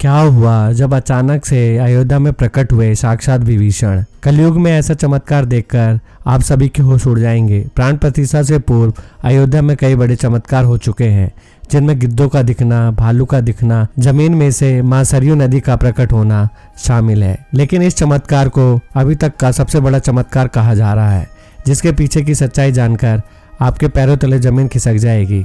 क्या हुआ जब अचानक से अयोध्या में प्रकट हुए साक्षात विभीषण। कलयुग में ऐसा चमत्कार देखकर आप सभी के होश उड़ जाएंगे। प्राण प्रतिष्ठा से पूर्व अयोध्या में कई बड़े चमत्कार हो चुके हैं, जिनमें गिद्धों का दिखना, भालू का दिखना, जमीन में से मां सरयू नदी का प्रकट होना शामिल है। लेकिन इस चमत्कार को अभी तक का सबसे बड़ा चमत्कार कहा जा रहा है, जिसके पीछे की सच्चाई जानकर आपके पैरों तले जमीन खिसक जाएगी।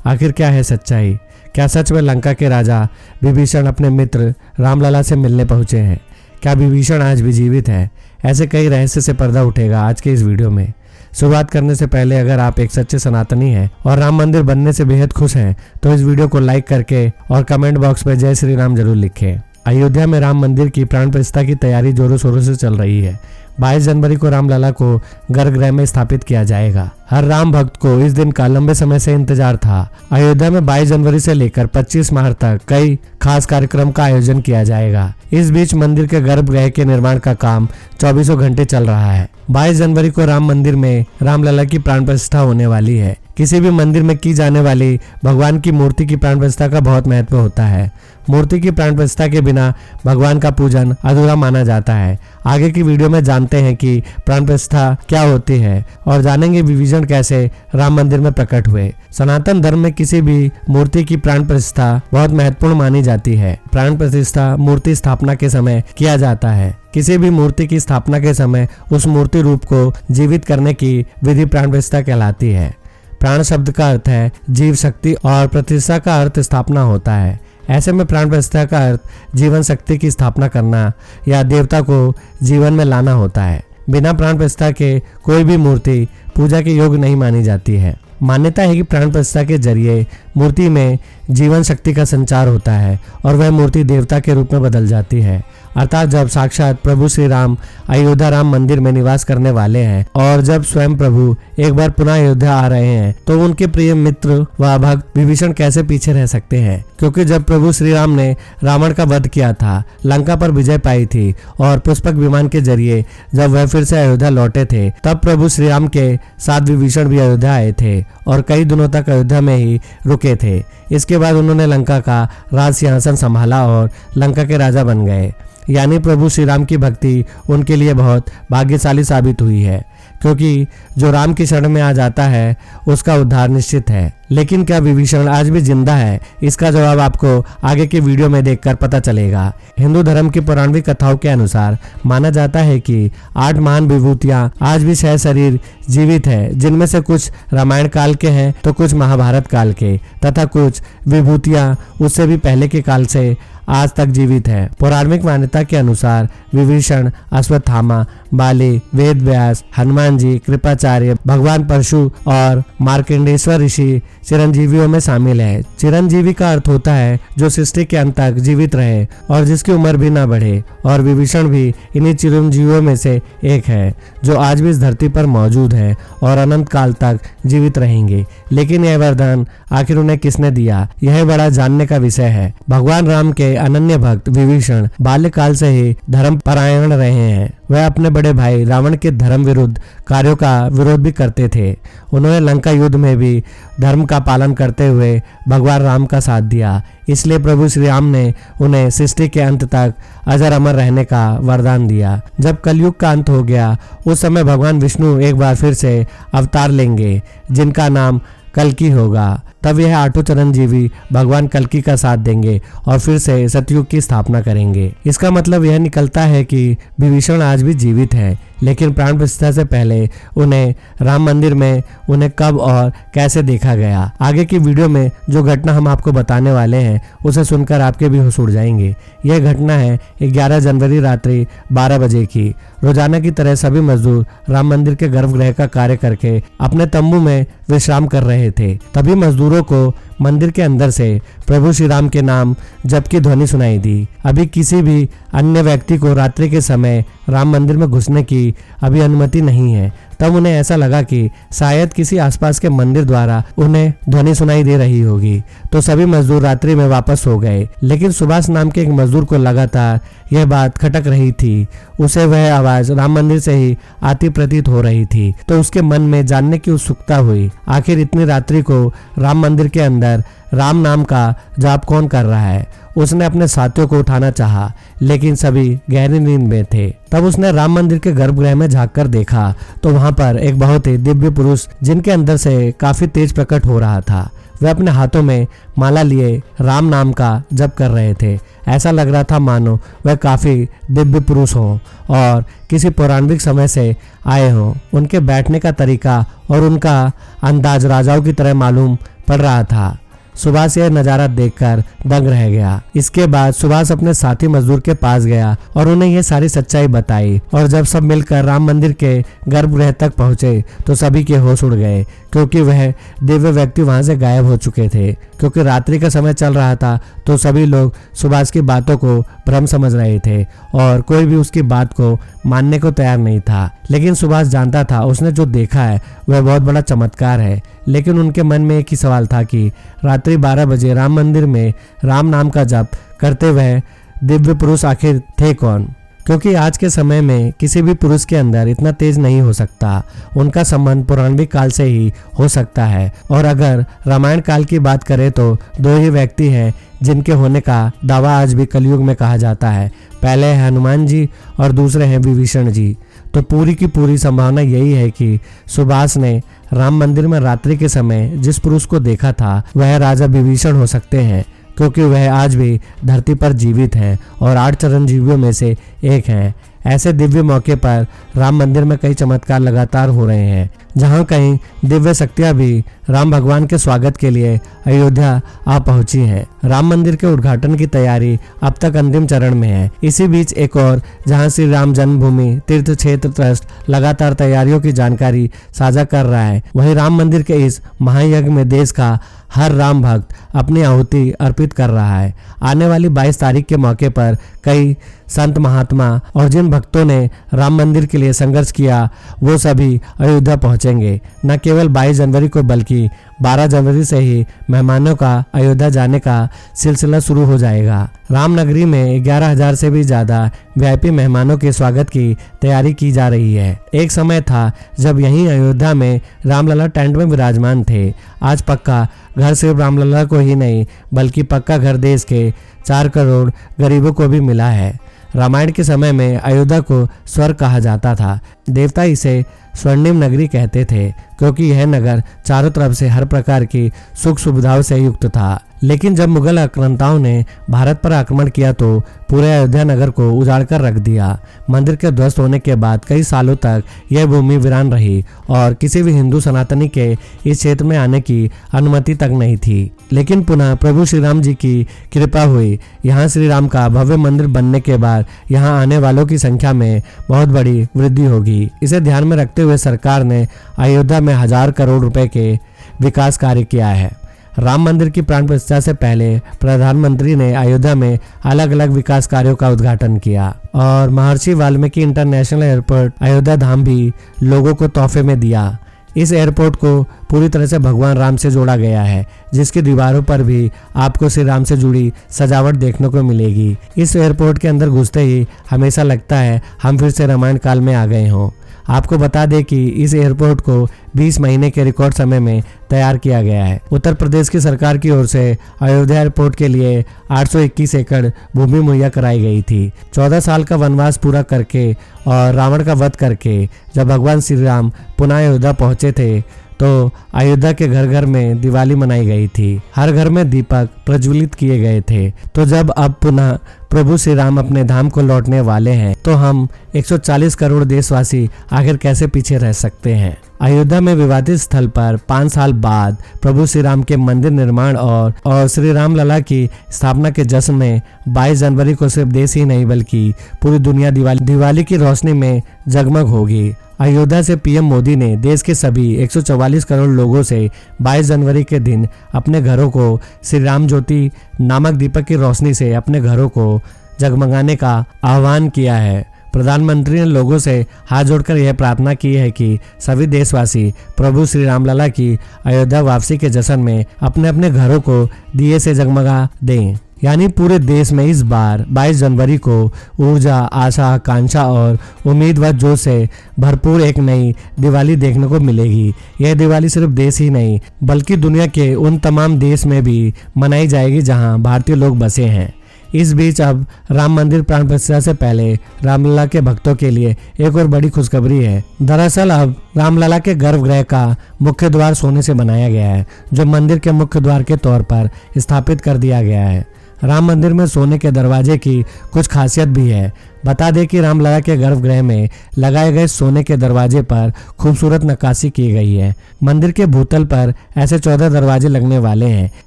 आखिर क्या है सच्चाई? क्या सच में लंका के राजा विभीषण अपने मित्र रामलला से मिलने पहुंचे हैं? क्या विभीषण आज भी जीवित है? ऐसे कई रहस्य से पर्दा उठेगा आज के इस वीडियो में। शुरुआत करने से पहले अगर आप एक सच्चे सनातनी हैं और राम मंदिर बनने से बेहद खुश हैं तो इस वीडियो को लाइक करके और कमेंट बॉक्स में जय श्री राम जरूर लिखें। अयोध्या में राम मंदिर की प्राण प्रतिष्ठा की तैयारी जोरों शोरों से चल रही है। 22 जनवरी को रामलला को गर्भगृह में स्थापित किया जाएगा। हर राम भक्त को इस दिन का लंबे समय से इंतजार था। अयोध्या में 22 जनवरी से लेकर 25 मार्च तक कई खास कार्यक्रम का आयोजन किया जाएगा। इस बीच मंदिर के गर्भगृह के निर्माण का काम 24 घंटे चल रहा है। 22 जनवरी को राम मंदिर में रामलला की प्राण प्रतिष्ठा होने वाली है। किसी भी मंदिर में की जाने वाली भगवान की मूर्ति की प्राण प्रतिष्ठा का बहुत महत्व होता है। मूर्ति की प्राण प्रतिष्ठा के बिना भगवान का पूजन अधूरा माना जाता है। आगे की वीडियो में जानते हैं कि प्राण प्रतिष्ठा क्या होती है और जानेंगे विभीषण कैसे राम मंदिर में प्रकट हुए। सनातन धर्म में किसी भी मूर्ति की प्राण प्रतिष्ठा बहुत महत्वपूर्ण मानी जाती है। प्राण प्रतिष्ठा मूर्ति स्थापना के समय किया जाता है। किसी भी मूर्ति की स्थापना के समय उस मूर्ति रूप को जीवित करने की विधि प्राण प्रतिष्ठा कहलाती है। प्राण शब्द का अर्थ है जीव शक्ति और प्रतिष्ठा का अर्थ स्थापना होता है। ऐसे में प्राण प्रतिष्ठा का अर्थ जीवन शक्ति की स्थापना करना या देवता को जीवन में लाना होता है। बिना प्राण प्रतिष्ठा के कोई भी मूर्ति पूजा के योग्य नहीं मानी जाती है। मान्यता है कि प्राण प्रतिष्ठा के जरिए मूर्ति में जीवन शक्ति का संचार होता है और वह मूर्ति देवता के रूप में बदल जाती है। अर्थात जब साक्षात प्रभु श्री राम अयोध्या राम मंदिर में निवास करने वाले हैं और जब स्वयं प्रभु एक बार पुनः अयोध्या आ रहे हैं तो उनके प्रिय मित्र व भक्त विभीषण कैसे पीछे रह सकते हैं? क्योंकि जब प्रभु श्री राम ने रावण का वध किया था, लंका पर विजय पाई थी और पुष्पक विमान के जरिए जब वह फिर से अयोध्या लौटे थे, तब प्रभु श्री राम के साथ विभीषण भी अयोध्या आए थे और कई दिनों तक अयोध्या में ही रुके थे। इसके बाद उन्होंने लंका का राज सिंहासन संभाला और लंका के राजा बन गए। यानी प्रभु श्री राम की भक्ति उनके लिए बहुत भाग्यशाली साबित हुई है, क्योंकि जो राम की शरण में आ जाता है उसका उद्धार निश्चित है। लेकिन क्या विभीषण आज भी जिंदा है? इसका जवाब आपको आगे के वीडियो में देखकर पता चलेगा। हिंदू धर्म की पौराणिक कथाओं के अनुसार माना जाता है कि 8 महान विभूतियां आज भी शरीर जीवित है, जिनमें से कुछ रामायण काल के हैं तो कुछ महाभारत काल के, तथा कुछ विभूतियां उससे भी पहले के काल से आज तक जीवित है। पौराणिक मान्यता के अनुसार विभीषण, अश्वत्थामा, बाली, वेद व्यास, हनुमान जी, कृपाचार्य, भगवान परशु और मार्कंडेश्वर ऋषि चिरंजीवियों में शामिल है। चिरंजीवी का अर्थ होता है जो सृष्टि के अंत तक जीवित रहे और जिसकी उम्र भी न बढ़े, और विभीषण भी इन्हीं चिरंजीवियों में से एक है जो आज भी इस धरती पर मौजूद है और अनंत काल तक जीवित रहेंगे। लेकिन यह वरदान आखिर उन्हें किसने दिया, यह बड़ा जानने का विषय है। भगवान राम के अनन्य भक्त विभीषण बाल्यकाल से ही धर्म परायण रहे हैं। वह अपने बड़े भाई रावण के धर्म विरुद्ध कार्यों का विरोध भी करते थे। उन्होंने लंका युद्ध में भी धर्म का पालन करते हुए भगवान राम का साथ दिया। इसलिए प्रभु श्री राम ने उन्हें सृष्टि के अंत तक अजर अमर रहने का वरदान दिया। जब कलयुग का अंत हो गया उस समय भगवान विष्णु एक बार फिर से अवतार लेंगे, जिनका नाम कल्कि होगा। तब यह 8 चिरंजीवी भगवान कल्कि का साथ देंगे और फिर से सतयुग की स्थापना करेंगे। इसका मतलब यह निकलता है कि विभीषण आज भी जीवित है, लेकिन प्राण प्रतिष्ठा से पहले उन्हें राम मंदिर में उन्हें कब और कैसे देखा गया। आगे की वीडियो में जो घटना हम आपको बताने वाले हैं उसे सुनकर आपके भी होश उड़ जाएंगे। यह घटना है 11 जनवरी रात्रि 12 बजे की। रोजाना की तरह सभी मजदूर राम मंदिर के गर्भगृह का कार्य करके अपने तंबू में विश्राम कर रहे थे। तभी मजदूरों को मंदिर के अंदर से प्रभु श्री राम के नाम जप की ध्वनि सुनाई दी। अभी किसी भी अन्य व्यक्ति को रात्रि के समय राम मंदिर में घुसने की अभी अनुमति नहीं है। तब उन्हें ऐसा लगा कि शायद किसी आसपास के मंदिर द्वारा उन्हें ध्वनि सुनाई दे रही होगी, तो सभी मजदूर रात्रि में वापस हो गए। लेकिन सुभाष नाम के एक मजदूर को लगातार यह बात खटक रही थी। उसे वह आवाज राम मंदिर से ही आती प्रतीत हो रही थी, तो उसके मन में जानने की उत्सुकता हुई, आखिर इतनी रात्रि को राम मंदिर के अंदर राम नाम का जाप कौन कर रहा है। उसने अपने साथियों को उठाना चाहा, लेकिन सभी गहरी नींद में थे। तब उसने राम मंदिर के गर्भगृह में झांककर देखा तो वहां पर एक बहुत ही दिव्य पुरुष जिनके अंदर से काफी तेज प्रकट हो रहा था। वे अपने हाथों में माला लिए राम नाम का जप कर रहे थे। ऐसा लग रहा था मानो वह काफी दिव्य पुरुष हों और किसी पौराणिक समय से आए हों। उनके बैठने का तरीका और उनका अंदाज राजाओं की तरह मालूम पड़ रहा था। सुभाष यह नजारा देखकर दंग रह गया। इसके बाद सुभाष अपने साथी मजदूर के पास गया और उन्हें यह सारी सच्चाई बताई। और जब सब मिलकर राम मंदिर के गर्भगृह तक पहुंचे तो सभी के होश उड़ गए, क्योंकि वह दिव्य व्यक्ति वहां से गायब हो चुके थे। क्योंकि रात्रि का समय चल रहा था तो सभी लोग सुभाष की बातों को भ्रम समझ रहे थे और कोई भी उसकी बात को मानने को तैयार नहीं था। लेकिन सुभाष जानता था उसने जो देखा है वह बहुत बड़ा चमत्कार है। लेकिन उनके मन में एक ही सवाल था कि रात्रि 12 बजे राम मंदिर में राम नाम का जप करते हुए दिव्य पुरुष आखिर थे कौन? क्योंकि आज के समय में किसी भी पुरुष के अंदर इतना तेज नहीं हो सकता। उनका संबंध पौराणिक काल से ही हो सकता है। और अगर रामायण काल की बात करें तो दो ही व्यक्ति हैं जिनके होने का दावा आज भी कलयुग में कहा जाता है। पहले है हनुमान जी और दूसरे हैं विभीषण जी। तो पूरी की पूरी संभावना यही है कि सुभाष ने राम मंदिर में रात्रि के समय जिस पुरुष को देखा था वह राजा विभीषण हो सकते हैं, क्योंकि वह आज भी धरती पर जीवित हैं और 8 चिरंजीवियों में से एक हैं। ऐसे दिव्य मौके पर राम मंदिर में कई चमत्कार लगातार हो रहे हैं, जहां कई दिव्य शक्तियां भी राम भगवान के स्वागत के लिए अयोध्या आ पहुंची हैं। राम मंदिर के उद्घाटन की तैयारी अब तक अंतिम चरण में है। इसी बीच एक और जहां श्री राम जन्मभूमि तीर्थ क्षेत्र ट्रस्ट लगातार तैयारियों की जानकारी साझा कर रहा है, वहीं राम मंदिर के इस महायज्ञ में देश का हर राम भक्त अपनी आहुति अर्पित कर रहा है। आने वाली 22 तारीख के मौके पर कई संत महात्मा और जिन भक्तों ने राम मंदिर के लिए संघर्ष किया वो सभी अयोध्या पहुंचेंगे। न केवल 22 जनवरी को बल्कि 12 जनवरी से ही मेहमानों का अयोध्या जाने का सिलसिला शुरू हो जाएगा। रामनगरी में 11,000 से भी ज्यादा वीआईपी मेहमानों के स्वागत की तैयारी की जा रही है। एक समय था जब यहीं अयोध्या में रामलला टेंट में विराजमान थे। आज पक्का घर सिर्फ रामलला को ही नहीं बल्कि पक्का घर देश के 4 करोड़ गरीबों को भी मिला है। रामायण के समय में अयोध्या को स्वर्ग कहा जाता था। देवता इसे स्वर्णिम नगरी कहते थे, क्योंकि यह नगर चारों तरफ से हर प्रकार की सुख सुविधाओं से युक्त था। लेकिन जब मुगल आक्रांताओं ने भारत पर आक्रमण किया तो पूरे अयोध्या नगर को उजाड़ कर रख दिया। मंदिर के ध्वस्त होने के बाद कई सालों तक यह भूमि वीरान रही और किसी भी हिंदू सनातनी के इस क्षेत्र में आने की अनुमति तक नहीं थी। लेकिन पुनः प्रभु श्री राम जी की कृपा हुई। यहाँ श्री राम का भव्य मंदिर बनने के बाद यहाँ आने वालों की संख्या में बहुत बड़ी वृद्धि होगी। इसे ध्यान में रखते हुए सरकार ने अयोध्या में 1000 करोड़ रुपए के विकास कार्य किया है। राम मंदिर की प्राण प्रतिष्ठा से पहले प्रधानमंत्री ने अयोध्या में अलग अलग विकास कार्यों का उद्घाटन किया और महर्षि वाल्मीकि इंटरनेशनल एयरपोर्ट अयोध्या धाम भी लोगों को तोहफे में दिया। इस एयरपोर्ट को पूरी तरह से भगवान राम से जोड़ा गया है, जिसकी दीवारों पर भी आपको श्री राम से जुड़ी सजावट देखने को मिलेगी। इस एयरपोर्ट के अंदर घुसते ही हमेशा लगता है हम फिर से रामायण काल में आ गए हों। आपको बता दें कि इस एयरपोर्ट को 20 महीने के रिकॉर्ड समय में तैयार किया गया है। उत्तर प्रदेश की सरकार की ओर से अयोध्या एयरपोर्ट के लिए 821 एकड़ भूमि मुहैया कराई गई थी। 14 साल का वनवास पूरा करके और रावण का वध करके जब भगवान श्री राम पुनः अयोध्या पहुंचे थे तो अयोध्या के घर घर में दिवाली मनाई गई थी। हर घर में दीपक प्रज्वलित किए गए थे। तो जब अब पुनः प्रभु श्री राम अपने धाम को लौटने वाले हैं तो हम 140 करोड़ देशवासी आखिर कैसे पीछे रह सकते हैं। अयोध्या में विवादित स्थल पर 5 साल बाद प्रभु श्री राम के मंदिर निर्माण और श्री राम लला की स्थापना के जश्न में 22 जनवरी को सिर्फ देश ही नहीं बल्कि पूरी दुनिया दिवाली की रोशनी में जगमग होगी। अयोध्या से पीएम मोदी ने देश के सभी 144 करोड़ लोगों से 22 जनवरी के दिन अपने घरों को श्री राम ज्योति नामक दीपक की रोशनी से अपने घरों को जगमगाने का आह्वान किया है। प्रधानमंत्री ने लोगों से हाथ जोड़कर यह प्रार्थना की है कि सभी देशवासी प्रभु श्री रामलला की अयोध्या वापसी के जश्न में अपने अपने घरों को दिए से जगमगा दें। यानी पूरे देश में इस बार 22 जनवरी को ऊर्जा, आशा, आकांक्षा और उम्मीद व जोश से भरपूर एक नई दिवाली देखने को मिलेगी। यह दिवाली सिर्फ देश ही नहीं बल्कि दुनिया के उन तमाम देश में भी मनाई जाएगी जहां भारतीय लोग बसे हैं। इस बीच अब राम मंदिर प्राण प्रतिष्ठा से पहले रामलला के भक्तों के लिए एक और बड़ी खुशखबरी है। दरअसल अब रामलला के गर्भगृह का मुख्य द्वार सोने से बनाया गया है, जो मंदिर के मुख्य द्वार के तौर पर स्थापित कर दिया गया है। राम मंदिर में सोने के दरवाजे की कुछ खासियत भी है। बता दें कि रामलला के गर्भगृह में लगाए गए सोने के दरवाजे पर खूबसूरत नक्काशी की गई है। मंदिर के भूतल पर ऐसे 14 दरवाजे लगने वाले हैं।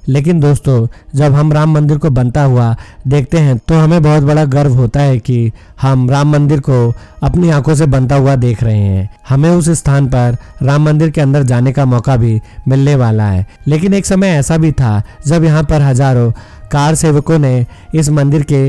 लेकिन दोस्तों, जब हम राम मंदिर को बनता हुआ देखते हैं तो हमें बहुत बड़ा गर्व होता है कि हम राम मंदिर को अपनी आंखों से बनता हुआ देख रहे हैं। हमें उस स्थान पर राम मंदिर के अंदर जाने का मौका भी मिलने वाला है। लेकिन एक समय ऐसा भी था जब यहाँ पर हजारों कार सेवकों ने इस मंदिर के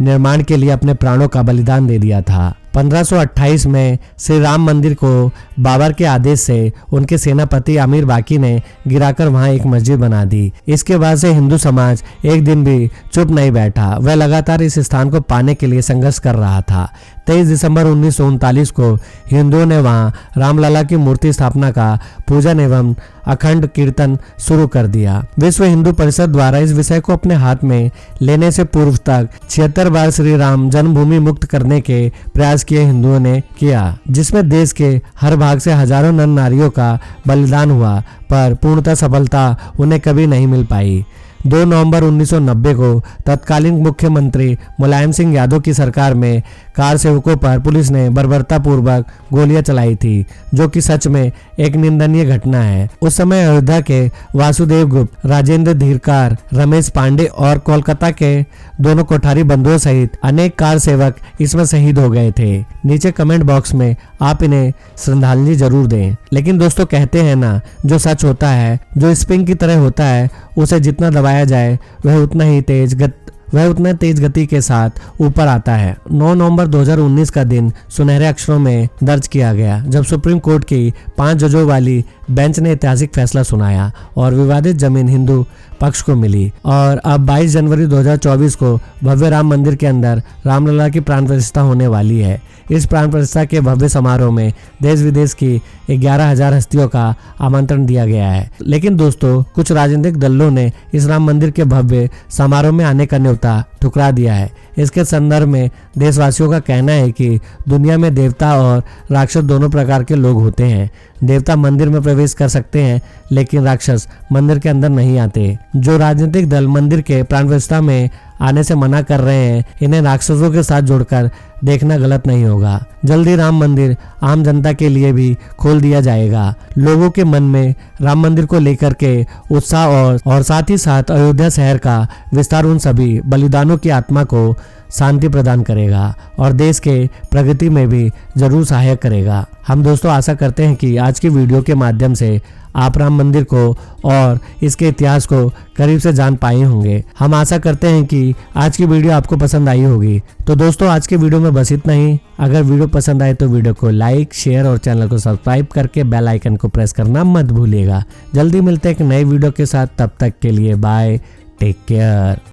निर्माण के लिए अपने प्राणों का बलिदान दे दिया था। 1528 में श्री राम मंदिर को बाबर के आदेश से उनके सेनापति अमीर बाकी ने गिराकर वहां एक मस्जिद बना दी। इसके बाद से हिंदू समाज एक दिन भी चुप नहीं बैठा। वह लगातार इस स्थान को पाने के लिए संघर्ष कर रहा था। 23 दिसंबर 1939 को हिंदुओं ने वहां रामलला की मूर्ति स्थापना का पूजन एवं अखंड कीर्तन शुरू कर दिया। विश्व हिंदू परिषद द्वारा इस विषय को अपने हाथ में लेने से पूर्व तक 76 बार श्री राम जन्मभूमि मुक्त करने के प्रयास किए हिंदुओं ने किया, जिसमें देश के हर भाग से हजारों नर नारियों का बलिदान हुआ, पर पूर्णतः सफलता उन्हें कभी नहीं मिल पाई। 2 नवंबर 1990 को तत्कालीन मुख्यमंत्री मुलायम सिंह यादव की सरकार में कार सेवकों पर पुलिस ने बर्बरतापूर्वक गोलियां चलाई थी, जो कि सच में एक निंदनीय घटना है। उस समय अयोध्या के वासुदेव गुप्त, राजेंद्र धीरकार, रमेश पांडे और कोलकाता के दोनों कोठारी बंधुओं सहित अनेक कार सेवक इसमें शहीद हो गए थे। नीचे कमेंट बॉक्स में आप इन्हें श्रद्धांजलि जरूर दें। लेकिन दोस्तों, कहते हैं ना, जो सच होता है, जो स्प्रिंग की तरह होता है, उसे जितना दबाया जाए वह उतना तेज गति के साथ ऊपर आता है। 9 नवंबर 2019 का दिन सुनहरे अक्षरों में दर्ज किया गया, जब सुप्रीम कोर्ट की 5 जजों वाली बेंच ने ऐतिहासिक फैसला सुनाया और विवादित जमीन हिंदू पक्ष को मिली। और अब 22 जनवरी 2024 को भव्य राम मंदिर के अंदर रामलला की प्राण प्रतिष्ठा होने वाली है। इस प्राण प्रतिष्ठा के भव्य समारोह में देश विदेश की 11,000 हस्तियों का आमंत्रण दिया गया है। लेकिन दोस्तों, कुछ राजनीतिक दलों ने इस राम मंदिर के भव्य समारोह में आने का न्योता ठुकरा दिया है। इसके संदर्भ में देशवासियों का कहना है कि दुनिया में देवता और राक्षस दोनों प्रकार के लोग होते हैं। देवता मंदिर में प्रवेश कर सकते हैं, लेकिन राक्षस मंदिर के अंदर नहीं आते। जो राजनीतिक दल मंदिर के प्राण प्रतिष्ठा में आने से मना कर रहे हैं, इन्हें राक्षसों के साथ जोड़कर देखना गलत नहीं होगा। जल्दी राम मंदिर आम जनता के लिए भी खोल दिया जाएगा। लोगों के मन में राम मंदिर को लेकर के उत्साह और साथ ही साथ अयोध्या शहर का विस्तार उन सभी बलिदानों की आत्मा को शांति प्रदान करेगा और देश के प्रगति में भी जरूर सहायक करेगा। हम दोस्तों आशा करते हैं कि आज की वीडियो के माध्यम से आप राम मंदिर को और इसके इतिहास को करीब से जान पाए होंगे। हम आशा करते हैं कि आज की वीडियो आपको पसंद आई होगी। तो दोस्तों, आज की वीडियो में बस इतना ही। अगर वीडियो पसंद आए तो वीडियो को लाइक, शेयर और चैनल को सब्सक्राइब करके बेल आइकन को प्रेस करना मत भूलिएगा। जल्दी मिलते हैं एक नई वीडियो के साथ। तब तक के लिए बाय, टेक केयर।